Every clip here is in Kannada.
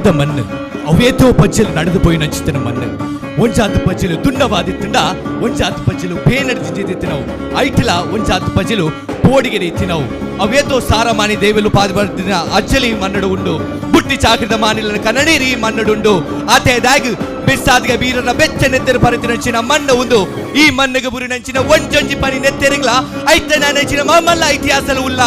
ದುಂಡದ ಮಣ್ಣು ಅವೇತೋ ಪಜ್ಜಲು ನಡೆದು ಪೋಯಿ ನಂಚಿತನ ಮಣ್ಣು ಒಂಜಾತು ಪಜ್ಜಲು ದುಂಡವಾದಿತ್ತಂಡ ಒಂಜಾತು ಪಜ್ಜಲು ಬೇನಡಿದು ತಿನ್ನವು ಐಟಿಲ ಒಂಜಾತು ಪಜ್ಜಲು ಪೋಡಿಗೆರಿ ತಿನ್ನವು ಅವೇತೋ ಸಾರ ಮಾನಿ ದೇವಲು ಪಾದಬರ್ದಿನ ಅಜ್ಜಲಿ ಮನ್ನಡು ಉಂಡು ಬುಟ್ಟಿ ಚಾಕರಿದ ಮಾನಿಲನ ಕನ್ನಡೀರಿ ಮನ್ನಡುಂಡು ಆತೆದಾಗಿ ಬೆಸ್ಸಾದಿಗ ವೀರನ ಬೆಚ್ಚ ನೆತ್ತೆರು ಪರಿತಿನಂಚಿನ ಮಣ್ಣ ಉಂದು ಈ ಮಣ್ಣಗೆ ಬುರಿ ನಂಚಿನ ಒಂಜೊಂಜಿ ಪನಿ ನೆತ್ತೆರಿಗ್ಲ ಐತನ ನಂಚಿನ ಮಲ್ಲ ಇತಿಹಾಸಲು ಉಲ್ಲ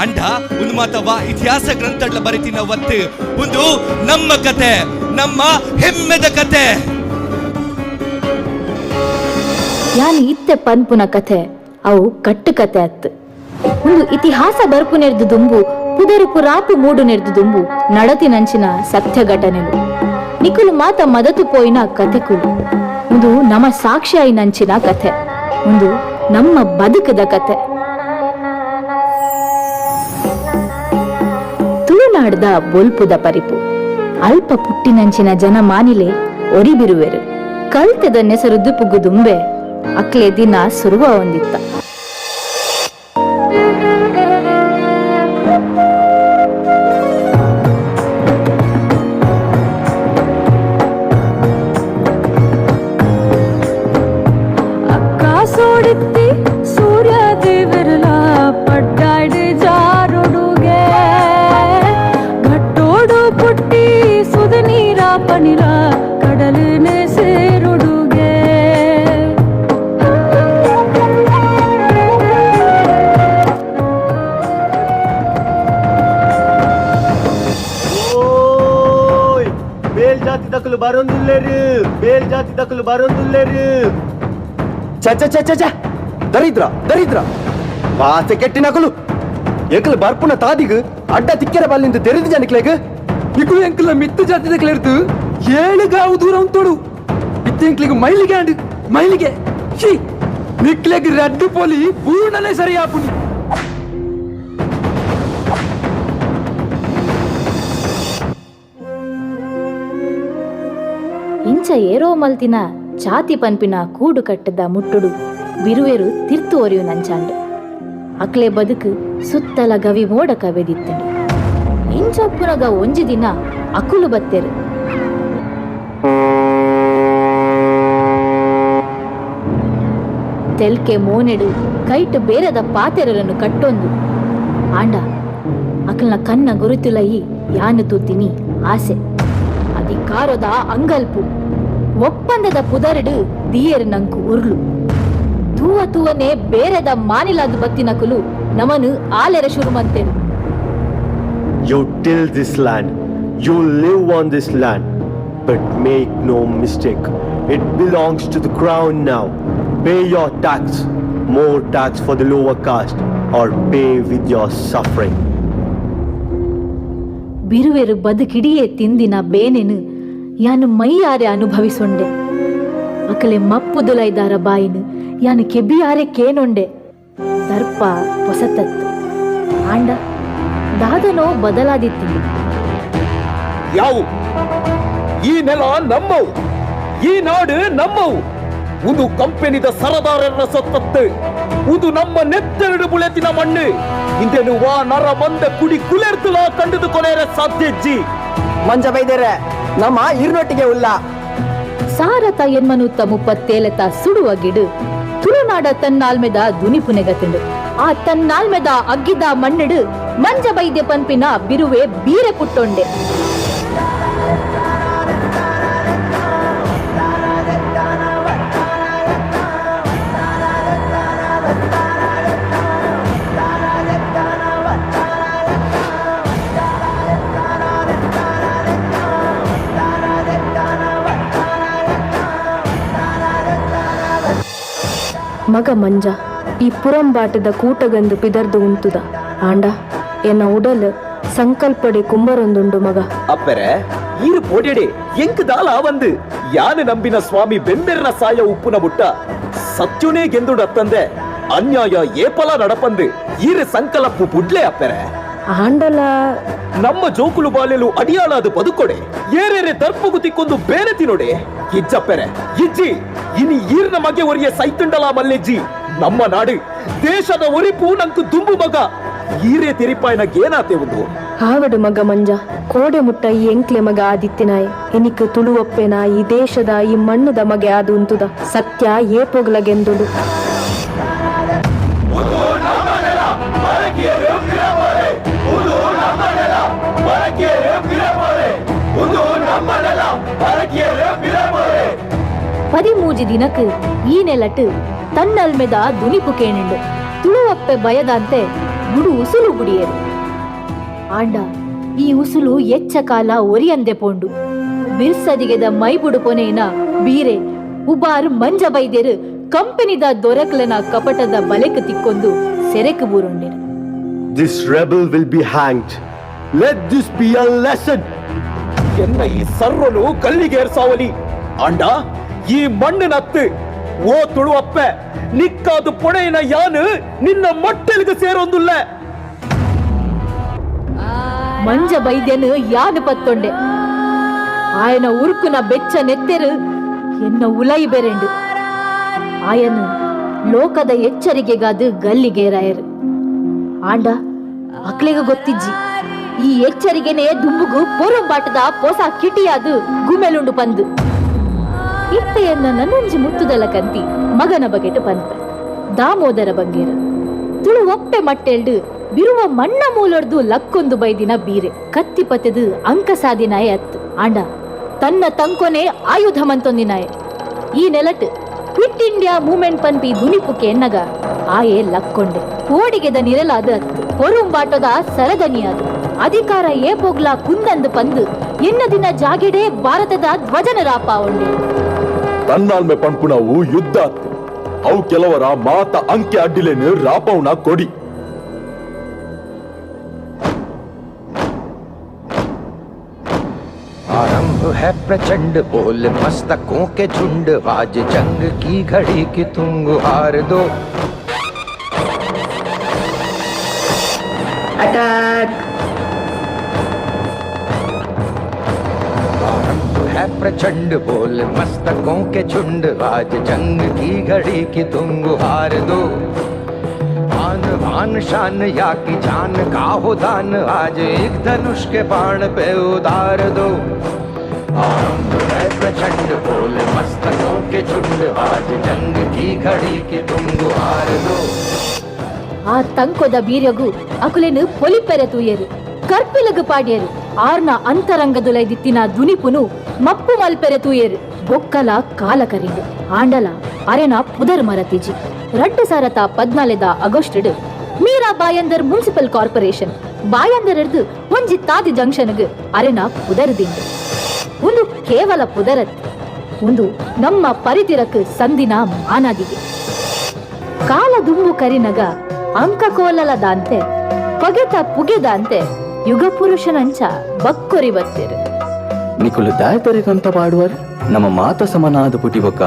ಅಂಡ ಒಂದು ಮಾತವ ಇತಿಹಾಸ ಗ್ರಂಥಡ್ಲ ಬರಿತಿನ ಒತ್ತು ಒಂದು ನಮ್ಮ ಕತೆ ನಮ್ಮ ಹೆಮ್ಮೆದ ಕತೆ ಯಾನ್ ಇತ್ತೆ ಪನ್ಪುನ ಕಥೆ ಅವು ಕಟ್ಟು ಕತೆ ಅತ್ತು ಒಂದು ಇತಿಹಾಸ ಬರ್ಪು ನೆರೆದು ದುಂಬು ಪುದರು ಪುರಾಪು ಮೂಡು ನೆರೆದು ದುಂಬು ನಡತಿನಂಚಿನ ಸತ್ಯ ಘಟನೆಲು ನಿಕುಲು ಮಾತ ಮದತು ಪೋಯಿನ ಕಥೆಕುಲು ಒಂದು ನಮ್ಮ ಸಾಕ್ಷಿಯಾಯಿ ನಂಚಿನ ಕಥೆ ಒಂದು ನಮ್ಮ ಬದುಕದ ಕತೆ. ತುಳುನಾಡದ ಬೊಲ್ಪುದ ಪರಿಪು ಅಲ್ಪ ಪುಟ್ಟಿನಂಚಿನ ಜನ ಮಾನಿಲೆ ಒರಿಬಿರುವೆರು ಕಲ್ತೆದ ನೆಸರು ದುಪುಗು ದುಂಬೆ ಅಕ್ಲೆ ದಿನ ಸುರುವ ಒಂದಿತ್ತ. ದರಿದ್ರ ದರಿದ್ರ ವಾಸೆ ಕೆಟ್ಟಿನಕಲು ಎಕಲು ಬರ್ಪುನ ತಾದಿಗು ಅಡ್ಡ ತಿಕ್ಕೆರ ಬಲ್ಲಿಂದ ತೆರೆದು ಜನಕ್ಲೆಗ್ ಇಕು ಎಂಕಲ ಮಿತ್ತು ಜಾತಿದ ಕ್ಲೆರ್ದು 7 ಗಾವು ದೂರ ಉಂಟೋಡು ಇತ್ತು ಎಂಕ್ಲಿಗೆ ಮೈಲಿಗೆ ಆಂಡು ಮೈಲಿಗೆ ಶಿ ನಿಕ್ಲೆಗ್ ರಡ್ಡು ಪೋಲಿ ಪೂರ್ಣನೇ ಸರಿ ಆಪುನಿ. ಇಂಚ ಏರೋ ಮಲ್ತಿನ ಚಾತಿ ಪನ್ಪಿನ ಕೂಡು ಕಟ್ಟದ ಮುಟ್ಟುಡು ಬಿರುವೆರು ತಿರ್ತು ಒರಿಯು ನಂಚಾಂಡು ಅಕ್ಲೆ ಬದುಕು ಸುತ್ತಲ ಗವಿ ಮೋಡ ಕವೆದಿತ್ತಂಡು. ಇಂಚಪ್ಪುನಗ ಒಂಜಿ ದಿನ ಅಕುಲು ಬತ್ತೆರು ತೆಲ್ಕೆ ಮೋನೆಡು ಕೈಟ್ ಬೇರೆದ ಪಾತೆರರನ್ನು ಕಟ್ಟೊಂದು ಆಂಡ ಅಕಲ್ನ ಕನ್ನ ಗುರುತುಲಯಿ ಯಾನು ತೂತಿನಿ ಆಸೆ ಅಧಿಕಾರದ ಅಂಗಲ್ಪು ಒಪ್ಪಂದದ ಪುದರಡು ದಿಯರು ನಂಕು ಉರ್ಲು ತೂವ ತೂವನೆ ಬೇರೆದ ಮಾನಿಲಾದ ಬತ್ತಿನಕುಲು ನಮನು ಆಲೆರ ಶುರು ಮಂತೆನು. You till this land, you live on this land, but make no mistake, it belongs to the crown now. Pay your tax, more tax for the lower caste, or pay with your suffering. ಬಿರುವೆರು ಬದುಕಿಡಿಯೇ ತಿಂದಿನ ಬೇನೆನು ಯಾನು ಮೈಯಾರೆ ಅನುಭವಿಸೊಂಡೆ ಅಕಲೆ ಮಪ್ಪುದುಲೈದಾರ ಬಾಯಿನು ಯಾನು ಕೆಬಿಯಾರೆ ಕೇನೊಂಡೆ ದರ್ಪ ಹೊಸತತ್ತು ಆಂಡ ದಾದನೋ ಬದಲಾದಿತ್ತೀನಿ. ಯಾವು ಈ ನೆಲ ನಮ್ಮವು, ಈ ನಾಡು ನಮ್ಮವು. ಒಂದು ಕಂಪೆನಿದ ಸರದಾರರ ಸೊತ್ತತ್ತು, ಇದು ನಮ್ಮ ನೆತ್ತೆರಡು ಬುಳೆತಿನ ಮಣ್ಣು. ಇಂದೇನು ವಾ ನರ ಮಂದ ಕುಡಿ ಕುಲೆರ್ತುಲ ಕಂಡುದು ಕೊನೆಯರ ಸಾಧ್ಯಜ್ಜಿ ಮಂಜ ಬೈದೇರೆ ನಮ್ಮ ಇರ್ನೊಟ್ಟಿಗೆ ಉಲ್ಲ ಸಾರತ ಎನ್ಮನುತ್ತ 37 ಸುಡುವ ಗಿಡು ತುಳುನಾಡ ತನ್ನಾಲ್ಮೆದ ದುನಿಪುನೆಗತಿಂಡು ಆ ತನ್ನಾಲ್ಮೆದ ಅಗ್ಗಿದ ಮಣ್ಣಿಡು ಮಂಜ ಬೈದ್ಯ ಪನ್ಪಿನ ಬಿರುವೆ ಬೀರೆ ಪುಟ್ಟೊಂಡೆ. ಮಗ ಮಂಜ ಈ ಪುರಂಬಾಟದ ಕೂಟಗಂದು ಪಿದರ್ದು ಉಂತುದ ಆಂಡ ಎನ್ನ ಉಡಲ್ ಸಂಕಲ್ಪಡೆ ಕುಂಬರೊಂದುಂಡು ಮಗ ಅಪ್ಪರೆ ಈರು ಪೋಡೆಡೆ ಎಂಕ್ ದಾಲ ಒಂದು ಯಾನು ನಂಬಿನ ಸ್ವಾಮಿ ಬೆಂಬೆರನ ಸಾಯ ಉಪ್ಪುನ ಬುಟ್ಟ ಸತ್ಯುನೇ ಗೆಂದುಡತ್ತಂದೆ ಅನ್ಯಾಯ ಏಪಲ ನಡಪಂದು ಈರು ಸಂಕಲಪ್ಪು ಪುಡ್ಲೆ ಅಪ್ಪರೆ ಆಂಡಲ ನಮ್ಮ ಜೋಕುಲು ಬಾಲೆಲು ಅಡಿಯಾಳಾದ ಬದುಕೊಡೆ ಏರೇರೆ ದರ್ಪಗು ತಿಕ್ಕೊಂದು ಬೇರೆ ತಿನ್ನೋಡೆ ಇಜ್ಜಪ್ಪೆರೆ ಇಜ್ಜಿ ಇನಿ ಈರ್ನ ಮಗೆ ಒರಿಯ ಸೈತುಂಡಲ ಮಲ್ಲೆಜ್ಜಿ ನಮ್ಮ ನಾಡು ದೇಶದ ಒರಿಪು ನಂಕು ದುಂಬು ಮಗ ಈರೇ ತಿರಿಪಾಯನಗೆ ಏನಾತೆ ಒಂದು ಆವಡು ಮಗ ಮಂಜ ಕೋಡೆ ಮುಟ್ಟ ಈ ಎಂಕ್ಲೆ ಮಗ ಆದಿತ್ಯನಾಯ್ ಎನಿಕ್ ತುಳುವಪ್ಪೆನ ಈ ದೇಶದ ಈ ಮಣ್ಣದ ಮಗೆ ಆದು ಉಂತುದ ಸತ್ಯ ಏಪೊಗ್ಲಗೆಂದುಡು ಪದಿಮೂಜಿ ದಿನಕ್ ಈ ನೆಲಟ್ ತನ್ನಲ್ಮೆದ ದುನಿಪು ಕೇಣಿಂಡು ತುಳುವಪ್ಪೆ ಬಯದಂತೆ ಗುಡು ಉಸುಲು ಗುಡಿಯರು ಆಂಡ ಈ ಉಸುಲು ಎಚ್ಚ ಕಾಲ ಒರಿಯಂದೆ ಪೋಂಡು ಬಿರ್ಸದಿಗೆದ ಮೈಬುಡು ಪೊನೇನ ಬೀರೆ ಉಬಾರ್ ಮಂಜ ಬೈದ್ಯರು ಕಂಪನಿದ ದೊರಕಲನ ಕಪಟದ ಬಲೆಕ್ ತಿಕ್ಕೊಂದು ಸೆರೆಕ್ ಬೂರೊಂಡಿರು. This rebel will be hanged. Let this be a lesson. ಎನ್ನ ಈ ಸರ್ವನು ಕಲ್ಲಿಗೇರ್ಸಾವಲಿ ಅಂಡ ಈ ಮಣ್ಣಿನತ್ತು ಓ ತುಳುವಪ್ಪೆ ನಿಕ್ಕಾದು ಪೊಣೆಯಿನ ಯಾನು ನಿನ್ನ ಮೊಟ್ಟೆಲಿಗೆ ಸೇರೊಂದುಲ್ಲ. ಮಂಜ ಬೈದ್ಯನು ಯಾನು ಪತ್ತೊಂಡೆ ಆಯನ ಉರುಕುನ ಬೆಚ್ಚ ನೆತ್ತೆರು ಎನ್ನ ಉಲೈ ಬೆರೆಂಡು ಆಯನು ಲೋಕದ ಎಚ್ಚರಿಕೆಗಾದು ಗಲ್ಲಿಗೇರಾಯರು ಆಂಡ ಅಕ್ಲೆಗ ಗೊತ್ತಿಜ್ಜಿ ಈ ಎಚ್ಚರಿಕೆನೆ ದುಂಬುಗು ಪೊರಂಬಾಟದ ಪೊಸ ಕಿಟಿಯಾದು ಗುಮೆಲುಂಡು ಪಂದು ಇತ್ತೆಯನ್ನ ನನ್ನಂಜಿ ಮುತ್ತುದಲ ಕಂತಿ ಮಗನ ಬಗೆಟ್ ಪಂತ ದಾಮೋದರ ಬಂಗೇರ ತುಳು ಒಪ್ಪೆ ಮಟ್ಟೆಲ್ಡು ಬಿರುವ ಮಣ್ಣ ಮೂಲೊಡ್ದು ಲಕ್ಕೊಂದು ಬೈದಿನ ಬೀರೆ ಕತ್ತಿ ಪತೆದು ಅಂಕ ಸಾದಿನಾಯ ಅತ್ತು ಆಂಡ ತನ್ನ ತಂಕೊನೆ ಆಯುಧ ಮಂತೊಂದಿನಾಯ ಈ ನೆಲಟ್ ಕ್ವಿಟ್ ಇಂಡಿಯಾ ಮೂವ್ಮೆಂಟ್ ಪನ್ಪಿ ದುನಿಪುಕೆ ಎನ್ನಗ ಆಯೆ ಲಕ್ಕೊಂಡೆ ಓಡಿಗೆದ ನಿರಲಾದ ಅತ್ತು ಪೊರುಂಬಾಟದ ಸರದನಿಯಾದು ಅಧಿಕಾರ ಏಪೋಗ್ಲಾ ಕುಂದಂದು ಪಂದು ಎನ್ನ ದಿನ ಜಾಗೆಡೆ ಭಾರತದ ಧ್ವಜನ ರಾಪಾವಂಡೆ ತನ್ನಾಲ್ಮೆ ಪಂಪುಣವು ಯುದ್ಧ ಅತ್ತು ಅವು ಕೆಲವರ ಮಾತ ಅಂಕೆ ಅಡ್ಡಿಲೇನು ರಾಪವನ ಕೊಡಿ आरंभ है प्रचंड बोल मस्तकों के झुंड आज जंग की घड़ी की तुम गुहार दो अटैक आरंभ है प्रचंड बोल मस्तकों के झुंड आज जंग की घड़ी की तुम गुहार दो आन भान शान या की जान का हो दान आज एक धनुष के बाण पे उतार दो आरंभ है प्रचंड बोल मस्तकों के झुंड आज जंग की घड़ी की तुम गुहार दो ಆ ತಂಕೊದ ಬೀರ್ಯಗು ಅಕುಲೆನು ಪೊಲಿಪೆರೆ ತೂಯರು ಕರ್ಪಿಲಗು ಪಾಡ್ಯರು ಆರ್ನ ಅಂತರಂಗದುಲೈದಿತ್ತಿನ ದುನಿಪುನು ಮಪ್ಪು ಮಲ್ಪೆರೆ ತೂಯರು ಬೊಕ್ಕಲ ಕಾಲ ಕರಿಂಡು ಆಂಡಲ ಅರೆನ ಪುದರ್ ಮರತಿಜಿ 2014 ಆಗಸ್ಟ್ ಮೀರಾ ಬಾಯಂದರ್ ಮುನ್ಸಿಪಲ್ ಕಾರ್ಪೊರೇಷನ್ ಬಾಯಂದರ್ ಹಿಡ್ದು ಒಂಜಿ ತಾದಿ ಜಂಕ್ಷನ್ಗ್ ಅರೆನ ಪುದರ್ದಿಂಡು ಒಂದು ಕೇವಲ ಪುದರತ್ ಒಂದು ನಮ್ಮ ಪರಿತಿರಕ್ ಸಂದಿನ ಮಾನಾದಿಗೆ ಕಾಲ ದುಂಬು ಕರಿನಗ ಅಂಕ ಕೋಲಲದಾಂತೆ ಪಗೆತ ಪುಗೆದಾಂತೆ ಯುಗ ಪುರುಷನಂಚ ಬಕ್ಕೊರಿ ಬತ್ತಿರು ನಿಕುಲು ದಾಯತರಿಗಂತ ಪಾಡುವರು ನಮ್ಮ ಮಾತ ಸಮನಾದ ಪುಟಿಬೊಕ್ಕ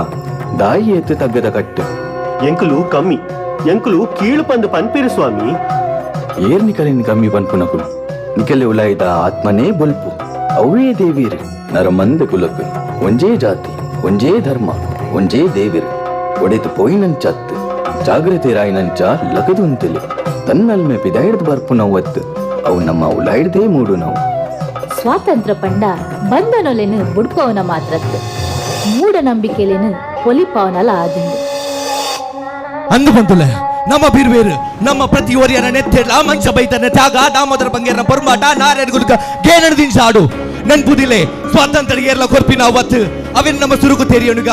ದಾಯಿ ಎತ್ತು ತಗ್ಗದ ಕಟ್ಟು ಎಂಕುಲು ಕಮ್ಮಿ ಎಂಕುಲು ಕೀಳು ಪಂದು ಪನ್ಪಿರು ಸ್ವಾಮಿ ಏರ್ ನಿಕಲಿನ ಕಮ್ಮಿ ಪನ್ಪುನಕುಲು ನಿಕಲೆ ಉಲಾಯ್ದ ಆತ್ಮನೇ ಬೊಲ್ಪು ಅವೇ ದೇವಿರು ನರ ಮಂದ ಕುಲಕು ಒಂಜೇ ಜಾತಿ ಒಂಜೇ ಧರ್ಮ ಒಂಜೇ ದೇವಿರು ಒಡೆತು ಪೋಯಿನಂಚತ್ತು ಜಾಗ್ರತೆ ರಾಯಿನಂಚ ಲಗದುಂತಿಲಿ ತನ್ನಲ್ಮೆ ಪಿದಾಯ್ದು ಬರ್ಪು ನೋವತ್ತು ಅವು ನಮ್ಮ ಉಲಾಯ್ದೇ ಮೂಡು ನಾವು ಸ್ವಾತಂತ್ರ್ಯ ಪಂಡ ಬಂಧನೊಲೆನು ಬುಡ್ಪವನ ಮಾತ್ರತ್ತು ಮೂಢನಂಬಿಕೆಲೆನು ಪೊಲಿಪವನಲ ಆದಿಂಡು ಅಂದು ಬಂದುಲೆ ನಮ್ಮ ಬಿರ್ವೇರು ನಮ್ಮ ಪ್ರತಿ ಒರಿಯನ ನೆತ್ತೆಡ್ಲ ಮಂಚ ಬೈತನ ತ್ಯಾಗ ದಾಮೋದರ ಬಂಗೇರನ ಪೊರ್ಮಾಟ ನಾರಾಯಣ ಗುರುಕ ಗೇನಣ ದಿನ ಆಡು ನೆನ್ಪುದಿಲೆ ಸ್ವಾತಂತ್ರ್ಯ ಏರ್ಲ ಕೊರ್ಪಿನ ಅವತ್ತು ಅವೆನ್ ನಮ್ಮ ಸುರುಗು ತೆರಿಯನುಗ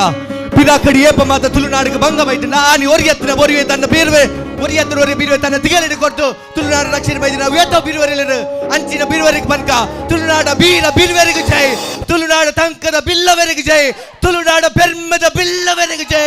ಪಿದಾಕಡಿ ಏಪ ಮಾತ ತುಳುನಾಡಿಗೆ ಭಂಗ ಬೈತು ನಾನಿ ಒರಿಯತ್ತಿನ ಒರಿವೆ ತನ್ನ ಬೀರ್ವೆ ಒರಿಯತ್ತಿನ ಒರಿ ಬೀರ್ವೆ ತನ್ನ ತಿಗಲಿನ ಕೊಟ್ಟು ತುಳುನಾಡು ರಕ್ಷಣೆ ಬೈದು ನಾವು ಏತೋ ಬೀರ್ವರಿಲ್ಲರು ಅಂಚಿನ ಬೀರ್ವರಿಗೆ ಬನ್ಕ ತುಳುನಾಡ ಬೀರ ಬೀರ್ವರಿಗೂ ಜೈ ತುಳುನಾಡ ತಂಕದ ಬಿಲ್ಲವರೆಗೆ ಜೈ ತುಳುನಾಡ ಬೆರ್ಮದ ಬಿಲ್ಲವರೆಗೆ ಜೈ.